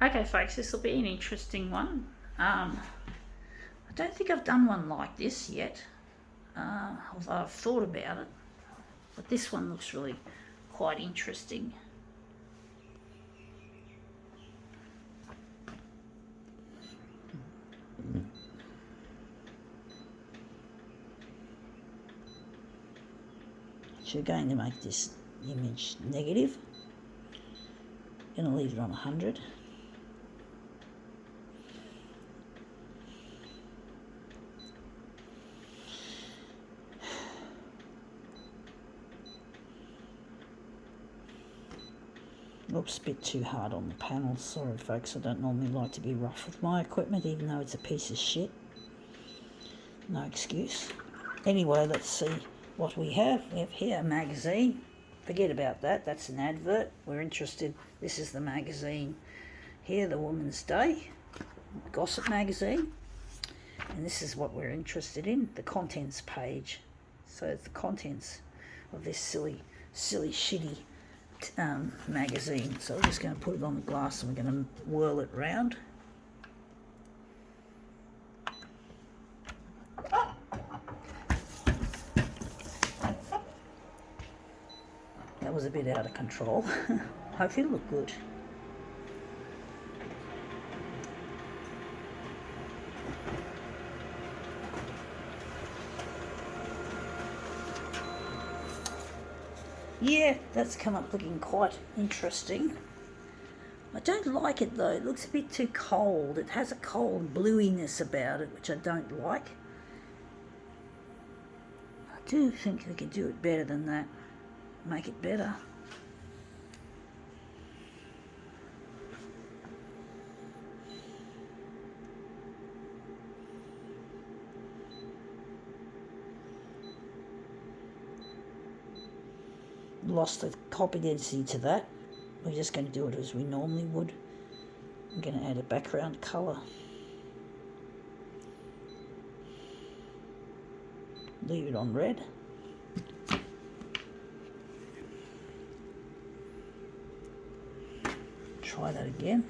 Okay, folks, this will be an interesting one. I don't think I've done one like this yet, although I've thought about it. But this one looks really quite interesting. So we're going to make this image negative. Going to leave it on 100. Oops, a bit too hard on the panel. Sorry folks, I don't normally like to be rough with my equipment, even though it's a piece of shit. No excuse. Anyway, let's see what we have. We have here a magazine. Forget about that, that's an advert. We're interested, this is the magazine here, the Woman's Day Gossip magazine. And this is what we're interested in, the contents page. So it's the contents of this silly, shitty magazine. So we're just going to put it on the glass and we're going to whirl it round. That was a bit out of control. Hopefully it'll look good. Yeah, that's come up looking quite interesting. I don't like it though, it looks a bit too cold. It has a cold bluiness about it, which I don't like. I do think they could do it better than that. Make it better. Lost the copy density to that. We're just going to do it as we normally would. I'm going to add a background colour. Leave it on red. Try that again.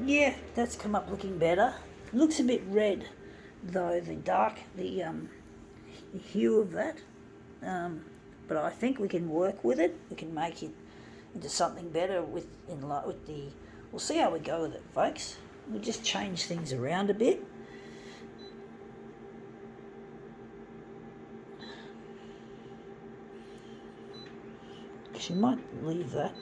Yeah, that's come up looking better. Looks a bit red though, the hue of that. But I think we can work with it. We can make it into something better with the. We'll see how we go with it, folks. We'll just change things around a bit. She might leave that.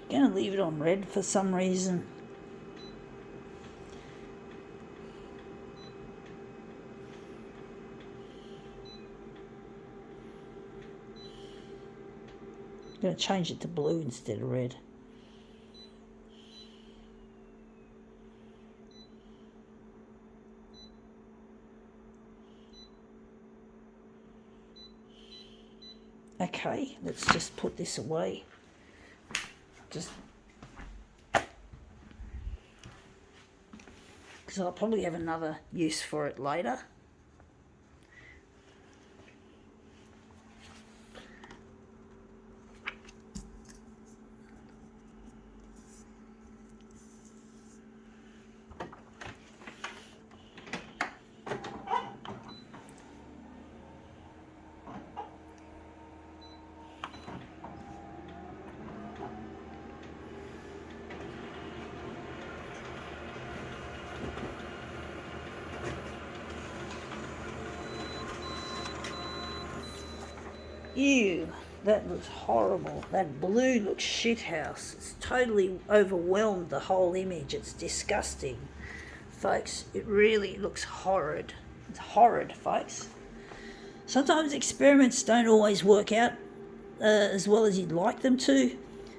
Gonna leave it on red for some reason. Gonna change it to blue instead of red. Okay, let's just put this away. Because I'll probably have another use for it later. Ew, that looks horrible. That blue looks shithouse. It's totally overwhelmed the whole image. It's disgusting. Folks, it really looks horrid. It's horrid, folks. Sometimes experiments don't always work out as well as you'd like them to.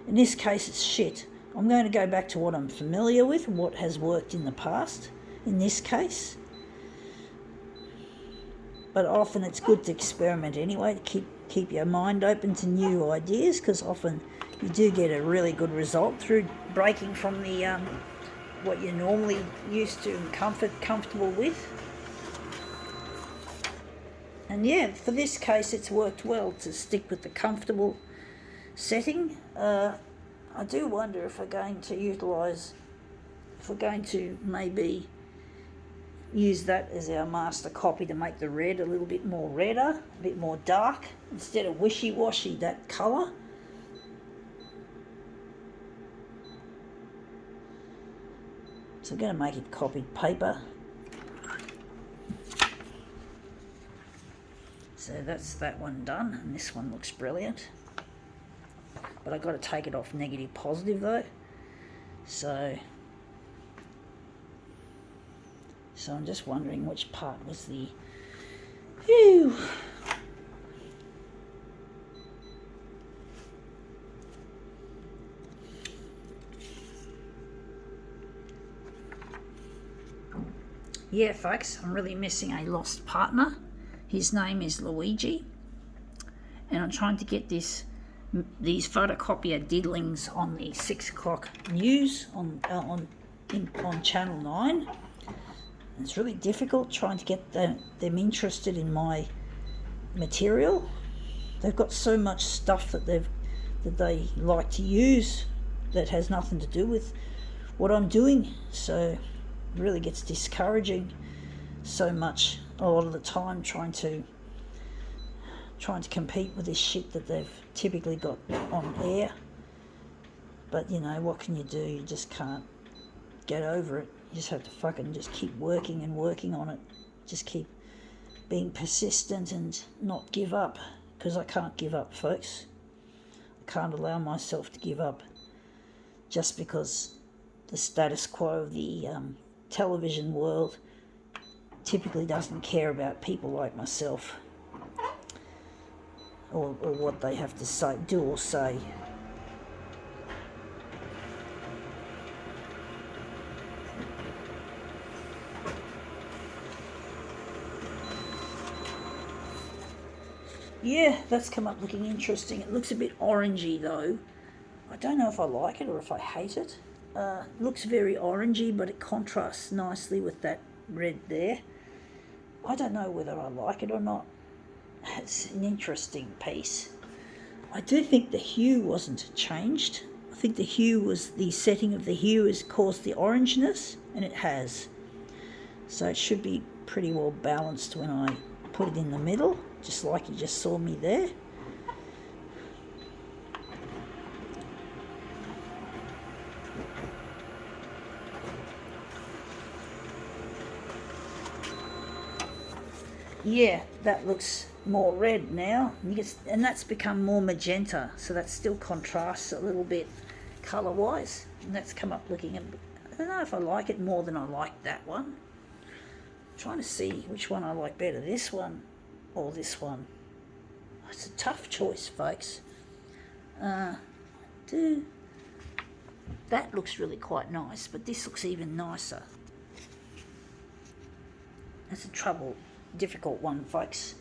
In this case, it's shit. I'm going to go back to what I'm familiar with and what has worked in the past, in this case. But often it's good to experiment anyway, to keep your mind open to new ideas, because often you do get a really good result through breaking from the what you're normally used to and comfortable with. And yeah, for this case it's worked well to stick with the comfortable setting. I do wonder if we're going to maybe use that as our master copy to make the red a little bit more redder, a bit more dark, instead of wishy-washy, that colour. So I'm going to make it copied paper. So that's that one done, and this one looks brilliant. But I've got to take it off negative positive though. So I'm just wondering which part was the... Phew. Yeah, folks, I'm really missing a lost partner. His name is Luigi, and I'm trying to get these photocopier diddlings on the 6 o'clock news on Channel 9. It's really difficult trying to get them interested in my material. They've got so much stuff that they like to use that has nothing to do with what I'm doing, so it really gets discouraging so much a lot of the time trying to compete with this shit that they've typically got on air. But you know, what can you do? You just can't get over it. You just have to fucking just keep working and working on it. Just keep being persistent and not give up, because I can't give up, folks. I can't allow myself to give up just because the status quo of the television world typically doesn't care about people like myself, or what they have to do or say. Yeah, that's come up looking interesting. It looks a bit orangey though. I don't know if I like it or if I hate it. It looks very orangey, but it contrasts nicely with that red there. I don't know whether I like it or not. It's an interesting piece. I do think the hue wasn't changed. I think the setting of the hue has caused the orangeness, and it has. So it should be pretty well balanced when I put it in the middle, just like you just saw me there. Yeah, that looks more red now, and that's become more magenta, so that still contrasts a little bit colour wise, and that's come up looking I don't know if I like it more than I like that one. I'm trying to see which one I like better, this one or this one. It's a tough choice, folks. That looks really quite nice, but this looks even nicer. That's a difficult one, folks.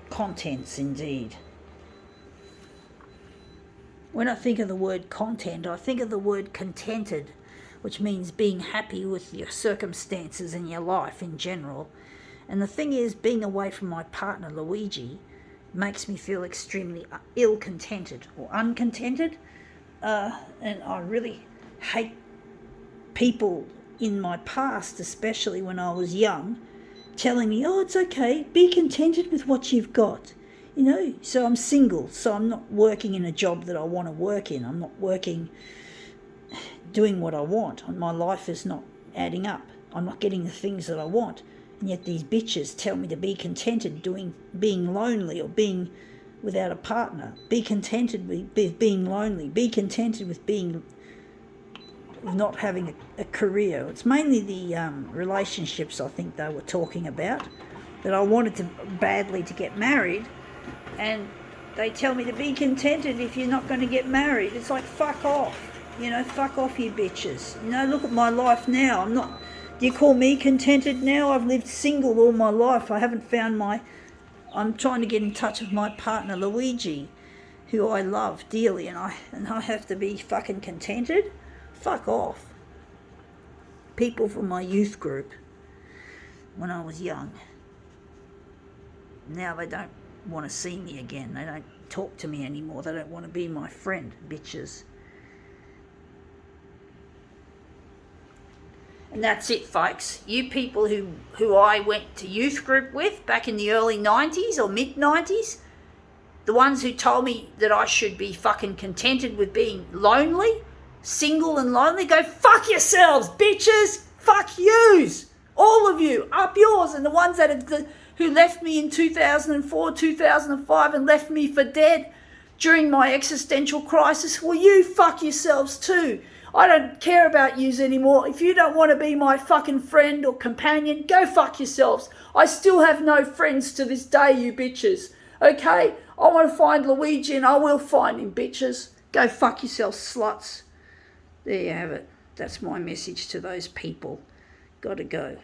Contents, indeed. When I think of the word content, I think of the word contented, which means being happy with your circumstances in your life in general. And the thing is, being away from my partner Luigi makes me feel extremely ill-contented or uncontented, and I really hate people in my past, especially when I was young, telling me, oh, it's okay, be contented with what you've got. You know, so I'm single, so I'm not working in a job that I want to work in. I'm not doing what I want. My life is not adding up. I'm not getting the things that I want. And yet these bitches tell me to be contented being lonely or being without a partner. Be contented with being lonely. Be contented with not having a career. It's mainly the relationships I think they were talking about, that I wanted badly to get married, and they tell me to be contented if you're not going to get married. It's like, fuck off. Fuck off, you bitches. Look at my life now. Do you call me contented now? I've lived single all my life. I'm trying to get in touch with my partner, Luigi, who I love dearly, and I have to be fucking contented? Fuck off. People from my youth group, when I was young, now they don't want to see me again. They don't talk to me anymore. They don't want to be my friend, bitches. And that's it, folks. You people who I went to youth group with back in the early 90s or mid-90s, the ones who told me that I should be fucking contented with being lonely, single and lonely, go fuck yourselves, bitches. Fuck yous. All of you. Up yours. And the ones who left me in 2004, 2005 and left me for dead during my existential crisis, well, you fuck yourselves too. I don't care about yous anymore. If you don't want to be my fucking friend or companion, go fuck yourselves. I still have no friends to this day, you bitches. Okay? I want to find Luigi and I will find him, bitches. Go fuck yourselves, sluts. There you have it. That's my message to those people. Gotta go.